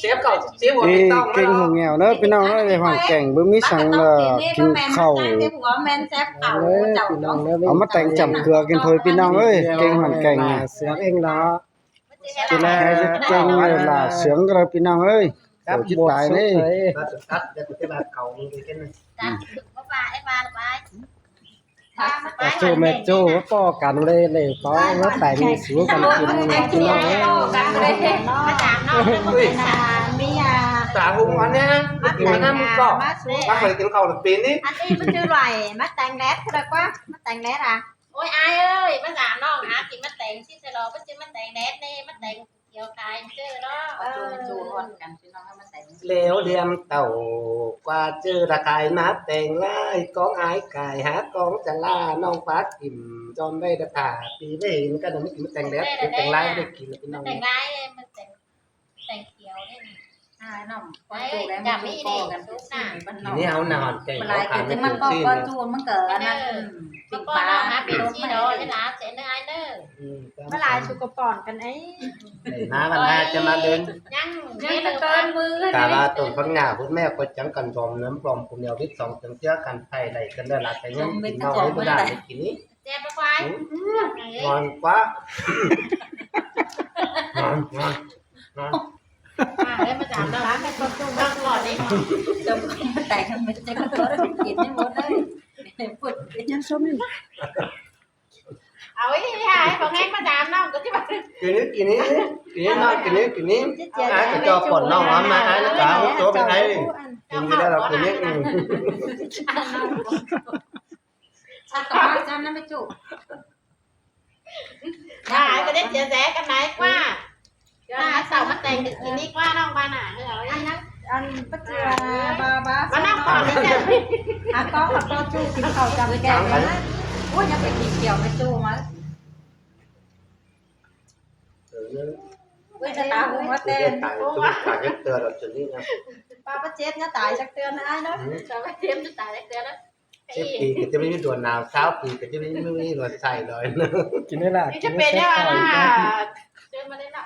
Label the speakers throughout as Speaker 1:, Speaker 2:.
Speaker 1: เชฟเก่าเชฟหัวไม่ต้องเก่งหัวแงวเนอะพี่น้องเอ้ยความแก่งบ่มีสังกินข้าวเอามาแต่งจำเกลือกินถ้วยพี่น้องเอ้ยเก่งหันแก่งเสียงเองเนาะกินแล้วเก่งล่ะเสียงก็เลยพี่น้องเอ้ยครับจิตตายนี่ตัดจะไปแบบเก่านี่กันตัดบ่ว่าไอ้ว่าไปโจแม่โจว่าป้อกันเลยป้อว่าแต่งสูกันกินน้องกันเลยมาจากน้องมีสาหุงอันนี้กินน้ำมันก็มาเคยกินข้าวปีนี้
Speaker 2: อันนี้มันชื่ออะไรมัดแตงแดดคือว่ามัดแตงแดดอ่ะ
Speaker 3: โอ้ยอายเอ้ยมาจากน้องหากินมัดแตงชิสโลมัดชื่อมัดแตงแดดนี่มัดแตงเกี่ยวกายเจอเนาะ
Speaker 2: จูนกันพี่น้องมัดแตง
Speaker 1: เลี้ยวเดียมเต่ากว่าเจอระกายมัดแต่งง่ายกองอายกายหากองจะล่าน้องฟ้ากิ่มจอมได้ตะขาปีได้เห็นก็ไม่กินมัดแตงแดดแต่งลายไม่ได้กินพี่น้อง
Speaker 3: แต่งลายมันแตงเขียวนี่
Speaker 2: น้องก็จูแล้วมันจูโตกันทุกสิ่งมันนอน
Speaker 1: นี่เอาหนอนแก่ง
Speaker 2: มันลายคือมันก็จูมันเกิดนั่น
Speaker 3: ปิดปลาหาปิดชีโดจะหาเสนไอเนอร์
Speaker 2: เมื่อลายสุกปอนกันไอ้
Speaker 1: มาวันหน้าจะมาเดิน
Speaker 3: ยังเติมมือ
Speaker 1: แต่ว่าต้นพังงาคุณแม่ก็จังกันรอมน้ำปลอมคุณเดียววิทย์2 ถึงเที่ยวกันไทยไหลกันได้ละแต่ยังกินเมาไม่ได้กินนี้
Speaker 3: เจ็บไป
Speaker 1: นอนกว่านอน
Speaker 3: แล้วมาจากร้านให้คนตู้บ้างหลอดนี่
Speaker 2: จมแต่งมันจะก็ตัวกินไม่หมดเลยปวดยันส้มนี่
Speaker 3: เอาไว้ที่หายของแห้งมาจากน้องก็ที่มา
Speaker 1: กินนี้ไอ้ก็จะปนน้องมาไอ้แล้วก็หุบตัวเป็นไงกินได้เรากินนี้
Speaker 2: ชักต่อจานนั้นไม่จุก
Speaker 3: หายก็ได้เสียแสกันไหนกว่าเสามาแต่งกินนี่กว่าน้องบ้านอ่ะเฮ้ย
Speaker 2: อันปัจจุบันบ้า
Speaker 3: มานั่งก่อนเลยจ้ะ
Speaker 2: ก็ขับรถจูกินข้าวจำแกงนะโอ้ยยังไปกินเกี่ยวไม่จูมั้ยเว้ยจะตาหูมาเต้น
Speaker 1: ตายเตือนเราจนนี่นะ
Speaker 2: ป้าป้าเจ็บนะตายจากเตือนนะเนาะ
Speaker 3: จะไม่เจ็บจะตายจากเตือนนะ
Speaker 1: 10 ปีก็จะไม่มีดวนหนาว20 ปีก็จะไม่มีรถใส่เลยกินได้ละ
Speaker 3: จะเป็นได้ว่าเจอมาได้ละ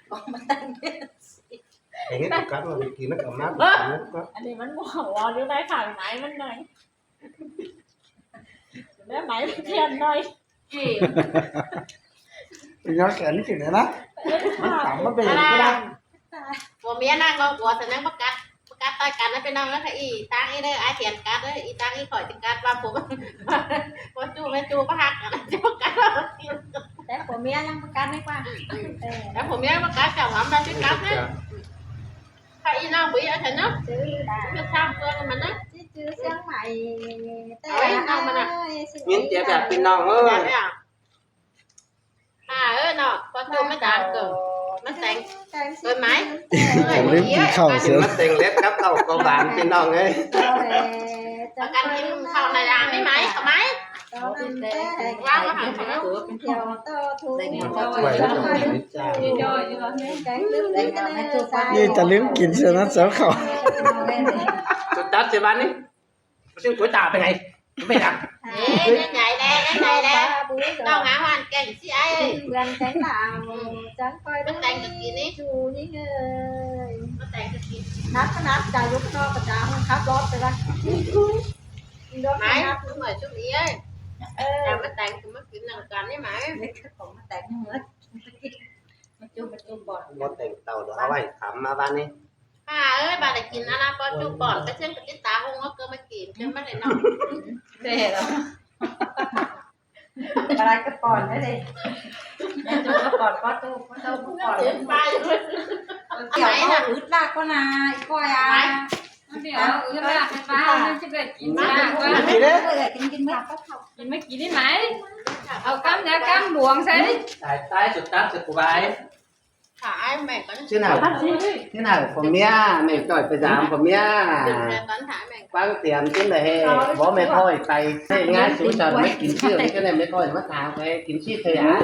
Speaker 2: ก็มาแต่ง
Speaker 1: อย่างนี้กัดมากินนักกับน้
Speaker 3: อันนี้มันหม้อวอลอยู่ได้ข่าวไหนมันหน่อยได้ไหมเทียนหน่อย
Speaker 1: เป็นยอดแขนนี่กินเลยนะมันขำมันเป็นก็ได้
Speaker 3: ผัวเมียนั่งรอผัวแต่นั่งประกัดต่อยกันแล้วไปนั่งแล้วค่ะอีตั้งอีเด้อไอเถียนกัดเลยอีตั้งอีข่อยจะกัดว่าผมว่าจูไม่จูก็หักกันจะประกัด
Speaker 2: แต่ผัวเมียยังประกันไม่กว่า
Speaker 3: แล้วผมยังประกัดจับหอมได้ชุดกัดนะใครอีน้องบุ๋ยอะไรเนาะจะทำเพื่อนมันนะ
Speaker 2: ชื่อเสียงใหม่
Speaker 3: แต่น้องมันอ่ะ
Speaker 1: ยินเจ็บแบบเป็นน้องเอ้ย
Speaker 3: เนาะพอจูไม่ด่าเกิดมันแต่งเกิดไหม
Speaker 1: ผมลืมกินข้าวเสือมันแต่งเล็บครับข้าวกบานเป็นน้องเอ้ย
Speaker 3: ประกันกินข้าวในร้านไหมทำไมว่างก็หันไปแล้ว
Speaker 2: เที่ยวโตทู
Speaker 1: นี่จะลืมกินเสือนั้นเสือเขาจุดตัดเสือบ้านนี่ซึ่งก๋วยตาเป็นไงไม่ดัง
Speaker 3: ใหญ่แดงต้องหาhoànเก่งสิไอ้
Speaker 2: เงินแข็งหนาวจังคอย
Speaker 3: ต้องแต่งกับกินนี่
Speaker 2: ชูนี่เงย
Speaker 3: ต้องแต่งกับกิน
Speaker 2: นัดจ่ายยกนอกประจำขับรถไปละ
Speaker 3: ไหมทุกหน่วยช่วงนี้แต่มาแต่งคือมากินหนังกันนี่ไหม
Speaker 2: ของมาแต่งเหมือนมาจุ่มบอด
Speaker 1: มาแต่งเต่าเดี๋ยวเอาไว้ขำมาบ้านนี้
Speaker 3: bà lạiกินอะไรพอจูบอนก็เช่นกับที่ตาหงก็มากินเช่นไม่ได้นอน
Speaker 2: เด็ดอะไรก็ปอนได้เลยจูก็ปอนก็จูปอน
Speaker 3: เสียไปด้วย
Speaker 2: เกี่ยวนะอึดลากก็นาอีกก้อยอ่ะ
Speaker 3: เดี๋ยวอึดลากไปป้ามันจะเกิดกินมากกว่า
Speaker 2: กิน
Speaker 3: ไม่กินได้ไหมเอากำยากำหลวงใช่
Speaker 1: ตายสุดตัดสุดกูไป
Speaker 3: thả mẹ có
Speaker 1: thế nào phòng mía mẹ gọi phải giảm phòng mía quán tiền chứ này bố mẹ thôi tay thế ngay xuống chờ mấy kín chưa cái này mới thôi mất thảo cái kín chi thôi á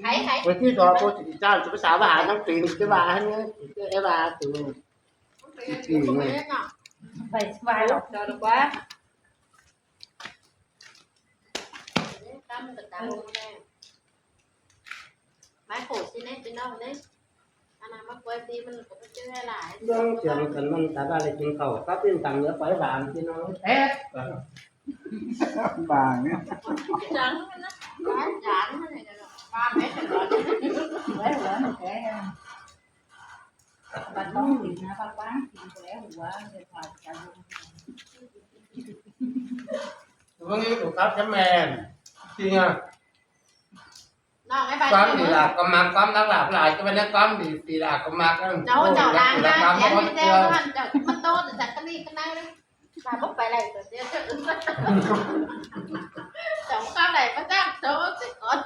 Speaker 3: thấy
Speaker 1: với khi đó cô chỉ cho chú sáu bà nó tiền cái bà hết nhá cái bà từ
Speaker 2: phải vài lọc cho được quá
Speaker 3: ไม้โขดที่นี่เป็นน้องนี่อันนั้นมากล้วยตีมันก็ไม่เจอหลาย
Speaker 4: เรื่องเสียงกันมันแต่ได้กินข้าวก็เป็นต่างเยอะไปบางพี่น้องแท้
Speaker 1: บางเนี่ย
Speaker 3: จังนะร้านจานนั่นเองป้าไม่ถึงร้อน
Speaker 2: หัวมันแก่บ้านต้องกินนะบ้านกินแล้วหัวมันจะขาดใจ
Speaker 4: วันนี้ถูกครับแชมแมนจริงอ่ะ
Speaker 3: น้องไอ้ใบ
Speaker 4: ความดีหลักก็มาความหลักหลายก็เป็นความดีสีหลักก็มากัน
Speaker 3: เจ้าล้างหน้าแย่ไม่แย่มันเจ้ามันโตแต่จัดก็นี่ก็นั่งเลยมาบุกไปอะไรตัวเดียวเจ้าอื่นเจ้าข้าวไหนมาจ้างโตเสร็จก่อน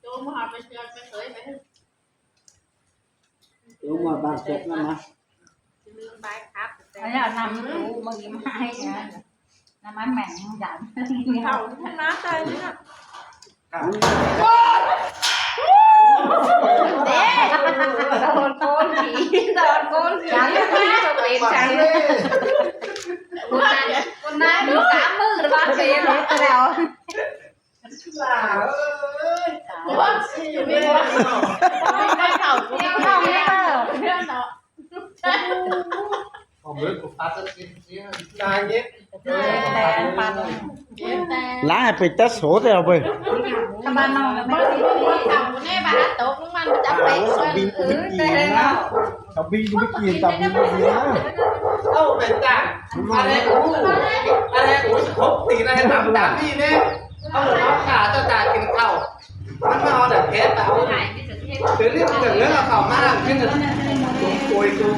Speaker 3: โจมหาไปเชื่อไปเคยไป
Speaker 1: รู้ว่าบางเจ็บนั่นนะ
Speaker 3: ลืมไปครับ
Speaker 2: อันนี้ทำรู้มึงยิ้มให้นะน้ำมันแหม่งหยันนี่เขา
Speaker 3: ชนะใจนี่นะเด้โดนโกนผีโดนโกนผี
Speaker 2: ฉันไม่จะเป็นฉันคนนั้นดูกล้ามมือหรือว่าเป็นรถแล้ว
Speaker 3: ว่าอยู่ไม่ได้ไม่เข่าไม่เข่าไม่เข่าเรื่องเนาะ
Speaker 4: ผมรู้ถูกตัดสินนายเย็บ
Speaker 2: แต่ปัน
Speaker 3: แต่
Speaker 1: ล้างให้ไปตัดโสแต่เอาไป
Speaker 2: ถ้าบ้านนอนไม่
Speaker 3: ไม่
Speaker 2: ได้
Speaker 3: ได้ทำแน่บ้านตกมันจะไปส่วนอื่นแต่เรา
Speaker 1: เอาบินก็ไม่กินตับบินก็กินนะ
Speaker 4: เอ้าเป็นจ้างอะไรอู้ครบตีอะไรตามนี่เนี่ยเอาหมูขาเจ้าจ่ากินข้าวมันมาเอาแต่เพชรเอาถึงนี่มันเรื่องข่าวมากขึ้นเลยโวยกู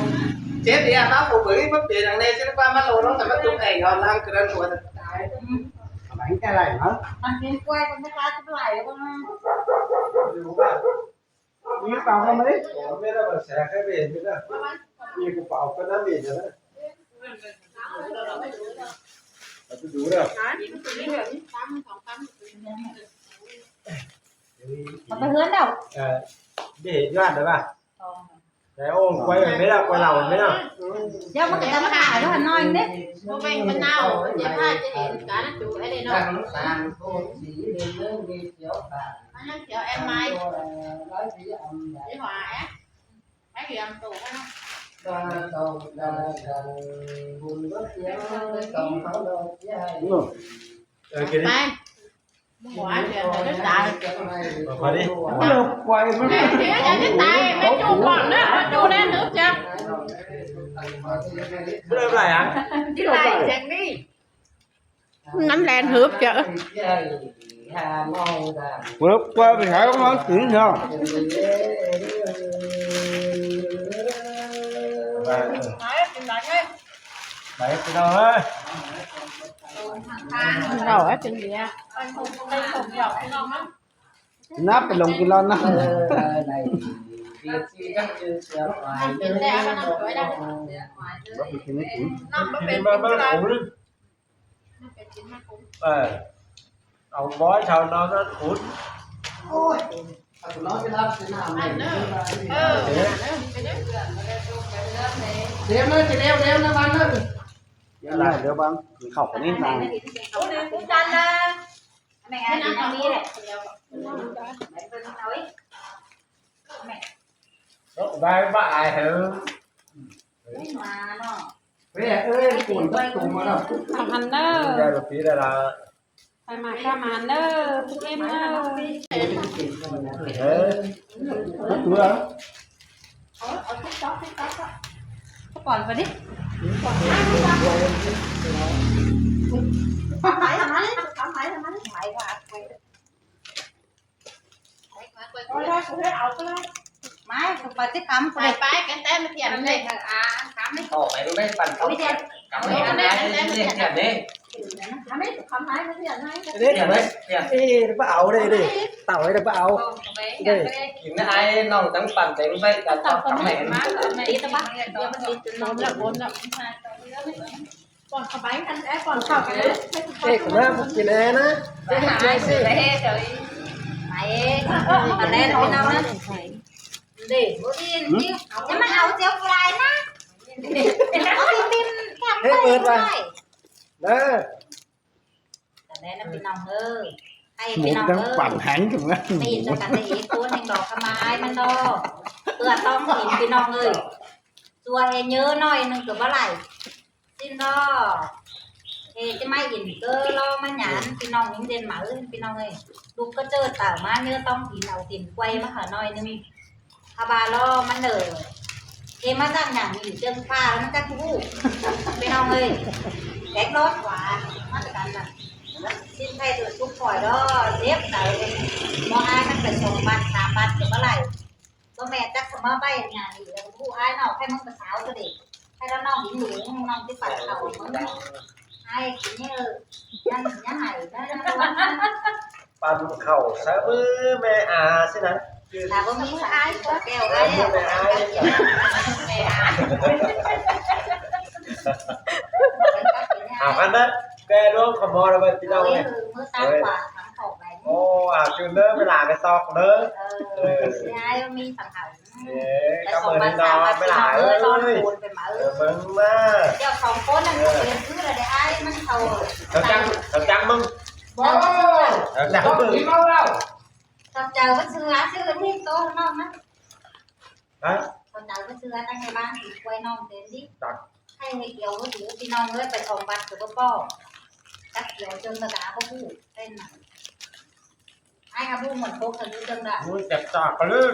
Speaker 4: เจ๊เนี่ยครับผมเหมือนมันเปลี่ยนอย่างนี้ใช่ไหมป้ามันโลน้องแต่มันตุ้งเองเอาล่างกระโดดตาย
Speaker 1: หลังแกไรเนาะ
Speaker 2: มันเป็นกล้วยมันไม่กล้าจะไหลแล้วก็
Speaker 1: มีกระเป๋าไหมไม่ได้แบบแสกให้เบ็ดไม่ได้มีกระเป๋าก็น่าเบ็ดนะเราจะดูเด้อ
Speaker 2: มันไปเฮือนเดา
Speaker 1: เบ็ดยอดได้ป่ะแต่โอ่งไว้ไม่ได้ไว้เราไม่ได้
Speaker 2: เดี๋ยวมันจะมาถ่ายด้วยน้อยนิด
Speaker 3: โมเมนต์มันเน่าเดี๋ยวถ้าจะเห็นการจูไอ้เนาะ
Speaker 4: สางโคสีเรื่องมีเขียวตา
Speaker 3: มันยังเขียวแอนไม้ไอ้หวาไอ้เหี่ยมตู่ไอ้
Speaker 4: ดาดองดาดังบุญรถเสียงต้องเขาดอกใหญ่
Speaker 3: ไปหัวเดี๋ยวจะตาย
Speaker 1: พอดีเลิกไว้มัน
Speaker 3: เดี๋ยวจะตายไม่จูก่อนนะจูแน่นึกจัง
Speaker 1: เริ่มไรอ่ะ
Speaker 3: ที่ไรเจนนี่น้ำแรงฮึบจ้ะ
Speaker 1: เลิกไว้ไปหาของมันถึงเหรอไปไปเราเฮ้ย
Speaker 3: เราไอ้เป็นเนี้ยไปผมหยอกให้น้องมั้ง
Speaker 1: นับไปลงกินร้อนนะ
Speaker 3: กินแล้วก็น้ำสวยได้
Speaker 1: เราไปกินไม่ถึง
Speaker 3: น้ำก็เป็น
Speaker 1: มาบ้านผมเลย
Speaker 3: เป็นกินมากคุ้ม
Speaker 1: เอาบอยชาวนอนนั่นขุด
Speaker 3: อันเนอะ
Speaker 4: เดี๋ยวนะจะเร็วนะบ้านนะ
Speaker 1: เดี๋ยวบางเข้าไปนี่นาง
Speaker 2: คุณจันนะแม่งานอันนี้แหละ
Speaker 4: ได้บ้าไอ้เหรอ
Speaker 2: ไม่มาเนาะ
Speaker 4: เฮ้ยเอ้ยปุ่นตั้งตุ่มมาแล้ว
Speaker 5: ทำอันเนอร์
Speaker 1: ได้แบบนี้ได้ละ
Speaker 5: ไปมาข้ามาเนอร์ทุกเอ็มเนอร์
Speaker 1: ตัว
Speaker 2: ก่อนไปดิไปทำไมทำไมไปว่าไม่ไปที่คำ
Speaker 3: ไปไปกันเต้นมาเถียงเลย
Speaker 2: คำไม่
Speaker 4: ต่อไปรู้ได้ปั่นเขากำไม่ได้เล่นแบบนี้
Speaker 2: คำไม่คำไหนไม่เถียงให้
Speaker 4: เล่นแบบนี้เนี่ย
Speaker 1: เอ้ยเปล่าเลยดิเต่าเลยเปล่า
Speaker 4: กินไอ้น้องตั้งปั่นเต็งไปแต่ต้องทำไหนมา
Speaker 2: ตีตะบักเดี๋ยวมันตีจนล้มแล้วบนแล้ว
Speaker 3: ก่อนเข้าไปกันแอก่อนเข้ากันเลย
Speaker 1: เอ๊ะผมว่ากินแอนะ
Speaker 2: ไปสิไปเฉยไปแต่แน่นอนนะดิโมดินจะมาเอาเจียวฟรายนะเอาบินแคบไป
Speaker 1: เด้อ
Speaker 2: แต่แน่นเป็นน้องเออ ไอ้
Speaker 1: หมู
Speaker 2: พี่น้อง
Speaker 1: ทั้งปั่นแห้งกันนะ
Speaker 2: ตีนจะกันได้อีกตัวหนึ่งดอกกระไม้มันดอกเพื่อต้องกินพี่น้องเลยตัวเอเยอะหน่อยหนึ่งกับว่าไหลสิ้นดอกจะไม่อินเกอร์รอมันหยานพี่น้องยิ่งเด่นหมาพี่น้องเลยลูกก็เจอแต่มาเนื้อต้องกินเอาติ่มไกวมาหาหน่อยนึงอาบาล่อมันเนอมาตั้งอย่างมีเจิงฟ้าแล้วมันจะทู่พี่น้องเลยแกงร้อนกว่ามาตรการน่ะสิ้นไทยตัวทุกปล่อยแล้วเล็บแต่มออ้ายมันเป็น2 บาท 3 บาทกับอะไรก็แม่จักสมาใบงานนี่แล้วผู้อ้ายน้องให้มึงกระสาวตัวเด็กให้แล้วน้องหญิงหนูน้องที่ปัดเขามึงไอ้กินนี่ยังหายได้แล้วมัน
Speaker 6: ปั่นเข่าซะมือแม่อาสินะ
Speaker 2: แต่ว่ามีอ้ายตัวแก้วอ้ายเนี่ยแม่อ้าย
Speaker 6: เอากันนะแกร่วมขโมยเราไปพี่น้องเลย
Speaker 2: มือตั้งกว่าทั้งเขาไป
Speaker 6: โอ้จุนเด้อเวลาไปตอกเด้อ
Speaker 2: อ้ายมีสังหาร
Speaker 6: ก็เหมือนน้องไม่หลายเลย
Speaker 2: ตอนปูนไปมา
Speaker 6: มึงมา
Speaker 2: เจ้าของโค้ดนั่นก็เป็นชื่ออะไรอ้ายมันเขา
Speaker 6: เราจังมึง
Speaker 2: บอก
Speaker 6: เราจังมึง
Speaker 4: กินเหล้าแล้ว
Speaker 2: ตอนเจอก็ซื้อชื่อที่โต๊ะน้องนะ
Speaker 6: ฮะ
Speaker 2: ตอนเจอก็ซื้อตั้งในบ้านถือกล้วยน้องเต็มที่ให้ให้เกี่ยวก็ถือพี่น้องเลยไปของบัตรถือก็ป้อตักเกี่ยวจนกระดาษก็พูดเต้นไอ้ครับพูดเหมือนโค้กกันรู้จังได้
Speaker 6: มึงจับจอกกันเลย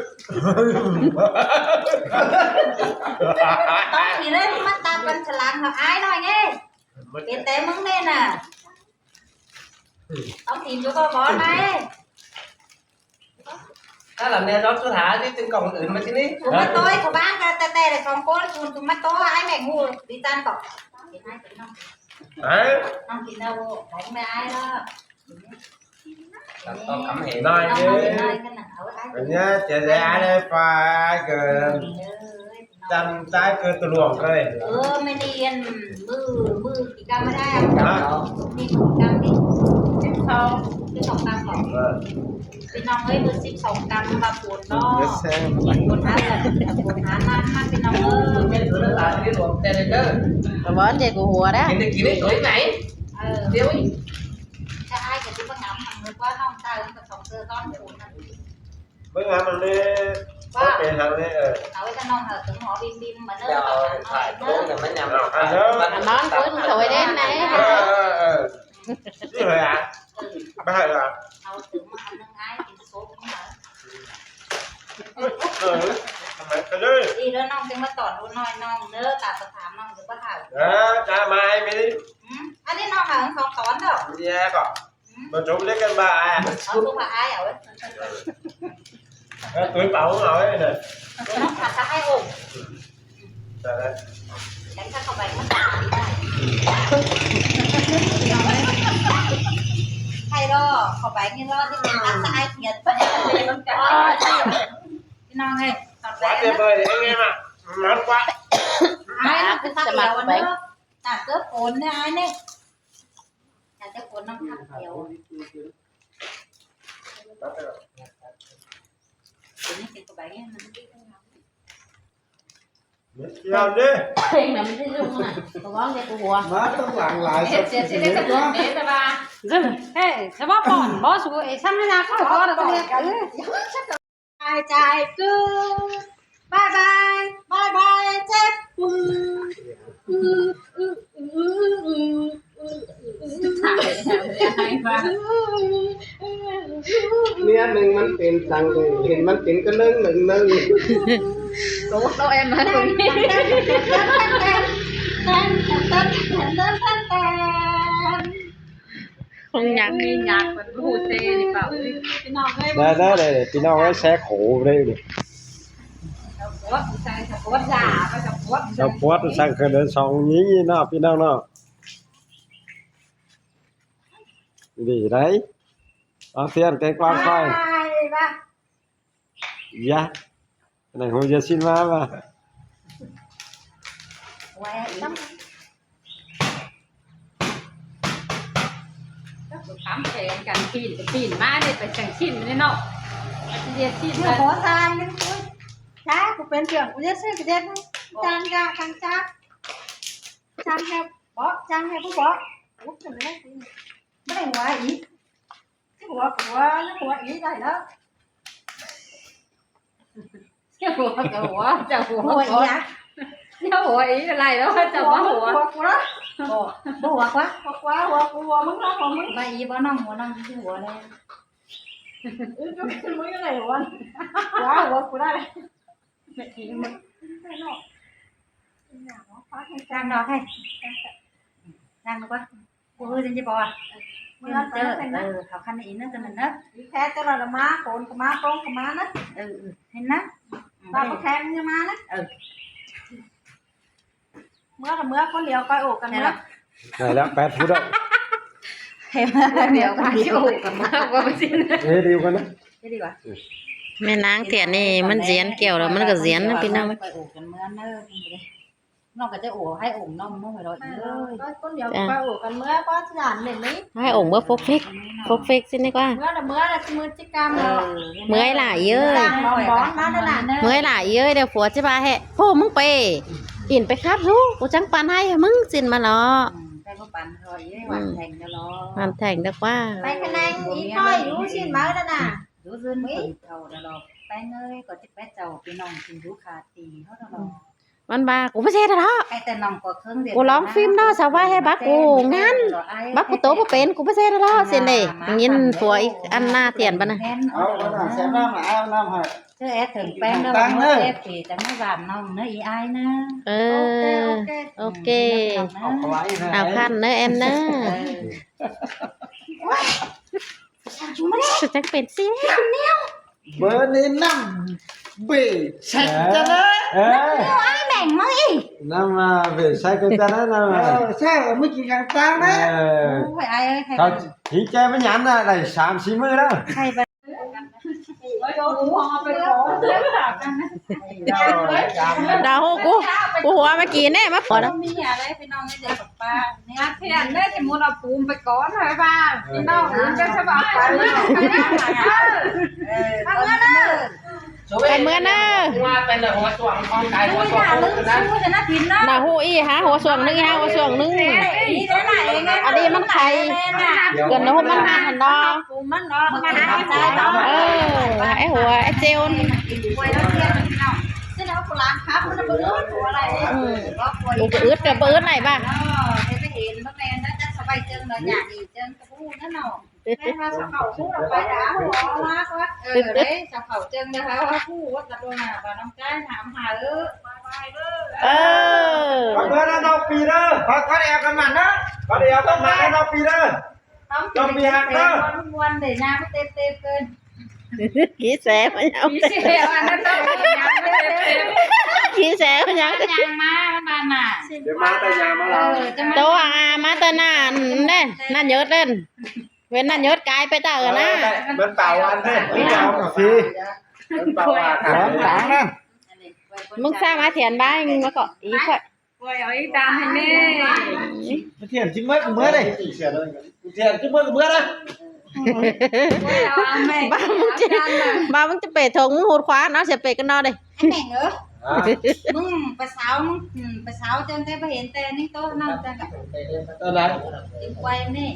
Speaker 2: ต้องทีเลยมันตาเป็นฉลามกับไอ้หน่อยไงเป็นแต่มึงเนี่ยน่ะต้องทีมchú có bỏ này
Speaker 4: ถ้าหลังเนี่ยรถสุดท้ายที่ถึงกล่องอื่นมาที่นี่
Speaker 2: tụi mắt tối của bán ra tè tè là còn có tụi mắt tối ai mẹ ngu đi tan cọc thì hai tụi nó
Speaker 6: เฮ้ย
Speaker 2: không thì đâu đánh mẹ ai đó
Speaker 4: ต้องคำเห็น
Speaker 6: หน่อย
Speaker 2: không
Speaker 6: ดิ
Speaker 2: thì nơi cái nào ở ai
Speaker 6: อันนี้เจ๊แจ๊ได้ไฟเกินจำได้เกินตัวหลวงเลย
Speaker 2: ไม่เรียนมือกี่กรัมไม่ได้มีกรัมที่12กรัมก่อนพี่น้องเอ้ยมือ12 กรัมมาปวดเนาะ
Speaker 1: เดี๋ยวแซงมัน
Speaker 2: ปวดหาเลยปวดหามันพี่น้องเอ้ย
Speaker 4: ไม่ถือเรื่องราวที่นี่รวมแต่เด้อ
Speaker 3: Rồi bớt vậy của hùa đó.
Speaker 4: กินได้กินได้สวยไหนเดี๋ยว
Speaker 2: จะaiจะที่มันงำทำเลยว่าน้องตายมันก็2 เดือนตอนปวดนั่น
Speaker 6: เมื่อไงมันเลยก็เป็นทางนี้
Speaker 2: เอาไว้ถ้าน้องเหอะถึงหมอบิมมาเด้อ
Speaker 4: เดี๋ยว
Speaker 2: ไปหา
Speaker 4: ถ่าย
Speaker 2: น้
Speaker 4: รู
Speaker 2: อ
Speaker 4: ป
Speaker 2: ย
Speaker 4: เดี๋ยวมันยำ
Speaker 3: Mà món cuối con thổi đến này.
Speaker 6: นี่เลยอ่ะไม่ใช่เหรอ
Speaker 2: เอาถึงมาอันนึงไอ้กินโซ่ขึ้นมา
Speaker 6: ทำไมกันเลย
Speaker 2: ดีแล้วน้องจึงมาตอนรู้น้อยน้องเด้อตาประถามน้องหรือว่าถ่าย
Speaker 6: จ้าไม้ไม่ได้
Speaker 2: อันนี้น้องหาของตอนเด้อ
Speaker 6: แย่ก่อนมาจุ่มเล็กกันบ่าย
Speaker 2: เอาตัวมาไอ้เอาไว้
Speaker 6: tuổi bầu cũng nổi nè
Speaker 2: น้องผัดถ้าให้องค์
Speaker 6: trời ơi
Speaker 2: แต่ถ้าเข้าไปมันตายได้ให้รอเข้าไปนี่รอที่เป็นอันตรายเกียรติพี่น้องเฮ้ยตอนแร
Speaker 6: quá
Speaker 2: ก
Speaker 6: tuyệt vời anh em ạ ngon quá
Speaker 2: ไอ้น้องเป็นทักเดียวเนอะแต่เกือบฝนเนี่ยไอ้เนี่ยแต่จะฝนน้องทักเดียวนี่เป็นกระบะเนี่ยมัน
Speaker 6: Nhào đi
Speaker 3: Tiền là mình thấy luôn nè. Còn bón vậy của hùa.
Speaker 1: má tóc lặng lại sao
Speaker 5: Sẽ
Speaker 1: chị
Speaker 5: đến
Speaker 1: biết
Speaker 5: cái
Speaker 1: quá
Speaker 5: để ta ba. Dừng. Ê, sao bóp bòn, bó xuống ấy xăm ra có có được không?
Speaker 2: Bye trai cứ bye bye bye bye chết
Speaker 1: เนี่ยหนึ่งมันเป็นตังเลยเห็นมันเป็นก็นึ่งหนึ่ง
Speaker 3: Đúng đâu em nói luôn. Không nhạc đi nhạc vẫn hù tê thì bảo
Speaker 5: Cái nọ đây.
Speaker 1: đây đó đây chị nói cái xe khổ đây này
Speaker 5: Quất sai quất giả với quất.
Speaker 1: đâu quát sang cái đến xong nhí như nàoพี่น้องเนาะgì đấyเอาเทียนไกลกว้างไปยะไหนหัวจะสิ้นมาป่ะ
Speaker 5: Khám thể càng phìn má đi phải chẳng xin lên nọ. Diệt xin
Speaker 2: Chưa
Speaker 5: là
Speaker 2: có gian đến cuối Chá của bên trường của giết sư của giết Chan ra khăn chá Chan heo bó Chan heo bó bó Út rồi đấy Cái này ngoài ý Cái
Speaker 3: หัวอีได้แล้ว
Speaker 5: เจ้าหัวกับหัวเจ้าหัว
Speaker 2: หัวอีอ่ะ
Speaker 5: เจ้าหัวอีอะไรแล้วเจ้าหัว
Speaker 3: กูละ
Speaker 2: หัวquá
Speaker 3: หัวมึงนะหัวมึง
Speaker 2: vậy ý bó nong cáiหัวđây
Speaker 3: มึงยังไงหัวกูได้เลย
Speaker 2: đang đó hay đang đó quá cô hơi trên chứ bò à học khăn ý nó cho mình đó
Speaker 3: แค่จะเรามาโกนมาตรงมานะ
Speaker 2: hay nát
Speaker 3: ตาแข็งยังมานะเมื่อคนเดียวก็โอ้กันเมื่อ
Speaker 1: ไหนแล้ว8 phút rồi
Speaker 2: thêm
Speaker 5: điều qua chỗ còn mơ qua bên trên
Speaker 1: thế đi con đó
Speaker 2: thế đi bà
Speaker 3: แม่นางเถียนนี่มันเสียนเกี่ยวแล้วมันก็เสียนนะพี่น้อง
Speaker 2: phải ủ cần mưa nó cái chỗ ủ hay ủ nông nó phải rồi ơi
Speaker 3: คนเดียวก็โอ้กันเมื่อก็หลานเล่นนี้ ให้องค์เมื่อฟกเฟกสินี่กว่า เมื่อlàมือจิกรรม เมื่อยหลายเย้ย
Speaker 2: bón má đó là
Speaker 3: เมื่อยหลายเย้ยเดี๋ยวผัวจะมาให้โอ้มึงไปอินไปครับทูกูจังปันให้มึงสินมาเนาะ
Speaker 2: cái có bàn rồi với hoàn thành cho nó
Speaker 3: มันแทงได้ว่า
Speaker 2: ไปคะแนนอีก้อยรู้สิมาแล้วน่ะรู้ซึนถึงเท่าแล้วเราไปเงยก็จะไปเจ้าพี่น้องกินรู้ขาตีเขาแล้วเรา
Speaker 3: มันบากูไม่ใช่เนาะ
Speaker 2: ไอ้แต่น้องก็เครื่องเดียว
Speaker 3: กูร้องฟิล์มเนาะสาวว่าให้บักกูงั้นบักกูโตบ่เป็นกูไม่ใช่เนาะสินเด้ยินผัวอีกอันหน้าเตียนบ่น่ะ
Speaker 1: áo nó là xem nó mà áo nam hả
Speaker 2: เจอแอดถึงแป้งแล้วมันเอฟthìจะไม่หวานน้องเนื้ออีไอนะ
Speaker 3: เออโอเค
Speaker 1: học lại
Speaker 3: เอาคันเนอะแอมเนอะจังเป็นสิ
Speaker 1: bữa đi 5 bị sạch cho nó
Speaker 2: ai mèn mới
Speaker 6: năm về sai cái ta đó năm
Speaker 1: sao mới chỉ càng tăng đấy
Speaker 2: không phải ai ơi
Speaker 6: thôi chỉ chơi với nhắn là này sám xí mưa đó
Speaker 2: hay vậy
Speaker 3: ดาวกูหัวเมื่อกี้แน่มาพอแล้ว
Speaker 2: มีอะไรไปน้องเด็กกับป้าเนี่ย
Speaker 5: เทียนได้จะมุดเอาปูมไปก้อนเลยบ้างพี่น้องอื่นจะสบายไปเลย
Speaker 2: ทำงานเลย
Speaker 3: ไปเมื่อเนอะ
Speaker 4: ว่าเป็นหัวสว่างคอนไก่หัวสว่าง
Speaker 2: ลืมชูจะน่ากินนะ
Speaker 3: ดาวหูอีฮะหัวส่วงนึงฮะหัวส่วงนึง
Speaker 2: นี่ได้ไหนเอง
Speaker 3: อันนี้มันไข่เกินแล้วมันหันหันเนาะ
Speaker 2: ปูมันเนาะมันหาใจเนาะ
Speaker 3: เออไอหัวไอเจล
Speaker 2: ป่วยแล้วเทียนพี่น้องซึ่งแล้วกูล้างครับมันจะเบื่อตัวอะไรก็ป่วย
Speaker 3: กูปื๊ดกับปื๊ดไหนบ้าง
Speaker 2: ไปเห็นบ้างแม่น่าจะสบายเจิงเลยอย่างนี้เจิงกระพูนั่นเนาะแม่มาสาวเขาพูดออกไปด่าหัวมากว่าเด้สาวเขาเจิงนะคะว่าพูดว่ากับตัวหน้าบ่น้องใจถามหาบายเด้อ
Speaker 3: เออ
Speaker 6: bữa nó đâu pì đó có đeo cái mặt đó có đeo cái mặt nó đâu pì đó
Speaker 2: วันเดี๋ยวน้ำเต็มเกิน
Speaker 3: ขี้แสบมันยัง
Speaker 5: พี่เสียอันนั้นต้องยังไม่ได้
Speaker 3: ขี้แสบมันยัง
Speaker 2: ยังมาบ้านน่ะ
Speaker 6: để má tay nhà má làm
Speaker 3: ตัวมาตะนานเน่นั่นยศเล่นเว้นนั่นยศกายไปเต๋อนะ
Speaker 6: bên bảo ăn đấy bên bảo cà phê bên bảo cà
Speaker 1: Quán
Speaker 6: phê
Speaker 1: tảng đó
Speaker 3: มึงสร้างมาเถียนบ้านมาเกาะอีกค่อย
Speaker 5: ป่วยเอาอีตามให้แม่
Speaker 1: thiền chứ mới cái mới đây
Speaker 6: thiền chứ mới cái bữa đó
Speaker 5: ป่วยเอาแม่
Speaker 3: บ้ามึงจะเปะทงมึงหูดคว้าเนาะเสียเปะกันเนาะดิ
Speaker 2: ไอ้แม่เออมึงไปสาวจนได้ไปเห็นแต่นี่โต๊ะนั่งจังกับ
Speaker 6: ở đây
Speaker 2: ไวนี่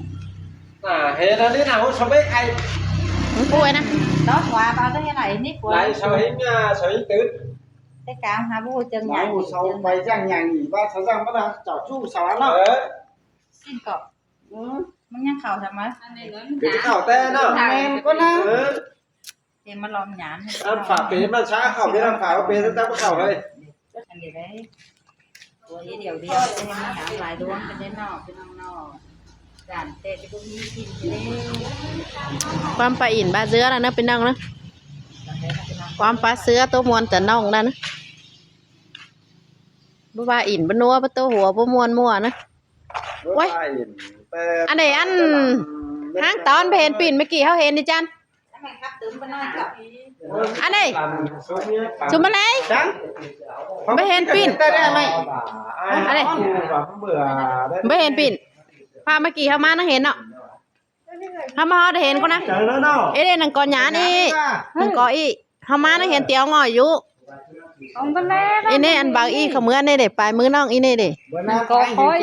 Speaker 6: hệ nó thế nào so với ai
Speaker 3: มึงป่วยนะ
Speaker 2: đó quà bao tới cái này nít quà
Speaker 6: lại so với tứ
Speaker 2: cái cam hai bố chân nhà
Speaker 1: nói một sau mày răng nhà nghỉ ba sáu răng bắt đầu chảo chu sáu ăn đâu
Speaker 2: xin cọมึงยังเข่าทำไม
Speaker 6: cái khảo tên đó
Speaker 1: em có na
Speaker 2: เดี๋ยวมาลองหยาน
Speaker 6: ăn phả bế mà xã khảo biết ăn phả bế nó ta có khảo đây
Speaker 2: อันเดียวได้ตัวนี้เดียวจะมาหาหลายดวงกันได้นอกเป็นนอกด่านเตะจะพวกนี้กินเลย
Speaker 3: ความปลาอินปลาเสือแล้วนะเป็นน้องนะความปลาเสือตัวมวนแต่น้องนั่นนะบ่ว่าอินบ่นัวบ่ตัวหัวบ่มวนมั่วนะ อันนี้อันห้างตอนไปเห็นปิ่นเมื่อกี้เขาเห็นดิจัน
Speaker 2: แม่ครับตื่นไปนอนกับ
Speaker 3: อันนี้ชุมมาเลยไปเห็นปิ่น
Speaker 6: อันนี้
Speaker 3: ไปเห็นปิ่นพาเมื่อกี้เขามานั่งเห็นเนาะเขามาเขาได้เห็นก็นะ
Speaker 6: chờ nó đâu
Speaker 3: เอ้ยนังกอหยานี่นังกออีเขามานั่งเห็นเตียวงอยอยู่
Speaker 5: ông bên đây
Speaker 3: อีนี่อันบางอีเขาเมื่อนี่เด็ปลายมือน้องอีนี่เด็
Speaker 1: bữa nay có khói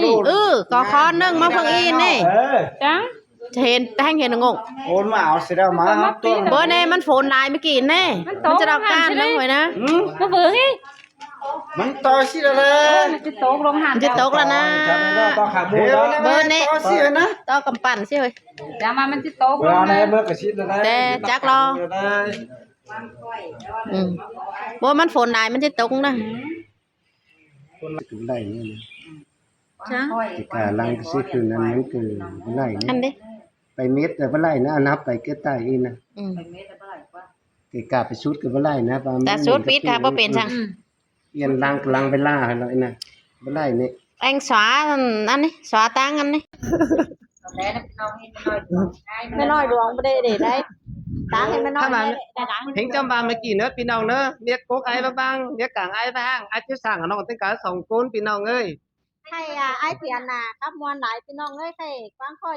Speaker 3: กอคอนึงมาฟังอีนี่
Speaker 6: Ê,
Speaker 5: trắng
Speaker 3: เห็นแห้งเห็นงง
Speaker 1: โอนมาเอาสิได้มาครับตัว
Speaker 3: บ่แน่มันฝนลายเมื่อกี้แน่มันจะรับการแล้วหวยนะ
Speaker 5: ก็เบิ่งอี
Speaker 1: มันต่อสิแล้วเลย
Speaker 5: มันจะตกลงหัน
Speaker 3: มันจะตกแล้วนะ
Speaker 6: ต่อขาบู
Speaker 1: เดี๋ยว
Speaker 3: เบอร์นี่
Speaker 1: ต่อสินะ
Speaker 3: ต่อกำปั้นสิเว้ย
Speaker 5: เดี๋ยวมามันจะตก
Speaker 6: เว
Speaker 5: ล
Speaker 6: ลาง ในเมื่อกระชิดนะ
Speaker 3: แต่จักรอ บ่มันฝนลายมันจะตกนะ
Speaker 1: ถึงได้นี่นะ
Speaker 3: จ้ะ
Speaker 1: แต่การลังสิคือนั้นมันคือบ่ไล่
Speaker 3: อัน
Speaker 1: นี่
Speaker 3: เด้
Speaker 1: ไปเม็ดแต่บ่ไล่นะนับไปเก็บใต้อีนะ
Speaker 3: อืม
Speaker 1: เกกาไปชุดก็บ่ไล่นะปา
Speaker 3: แต่สูตรปิดค่ะบ่เป็นจัง
Speaker 1: เอียนลังกำลังไปล่าให้เรานะบ่ไล่นี่
Speaker 3: anh xóa anh ấy xóa tang anh ấy
Speaker 2: แล้วน้องให้น้อย
Speaker 3: ไม่น้อยดวงไม่ได้để đây tang thìไม่น้อย
Speaker 4: ถ้ามัน
Speaker 3: ได้ดัง
Speaker 4: เห็นจำบาเมื่อกี้เนอะพี่น้องเนอะเรียกโก๊กไอ้บ้างเรียกกลางไอ้บ้างไอ้ที่สั่งน้องตั้งการ2 คนพี่น้องเอ้ย
Speaker 3: ให้ai thiện là các môn lạiพี่น้องเอ้ยให้กว้างค่อย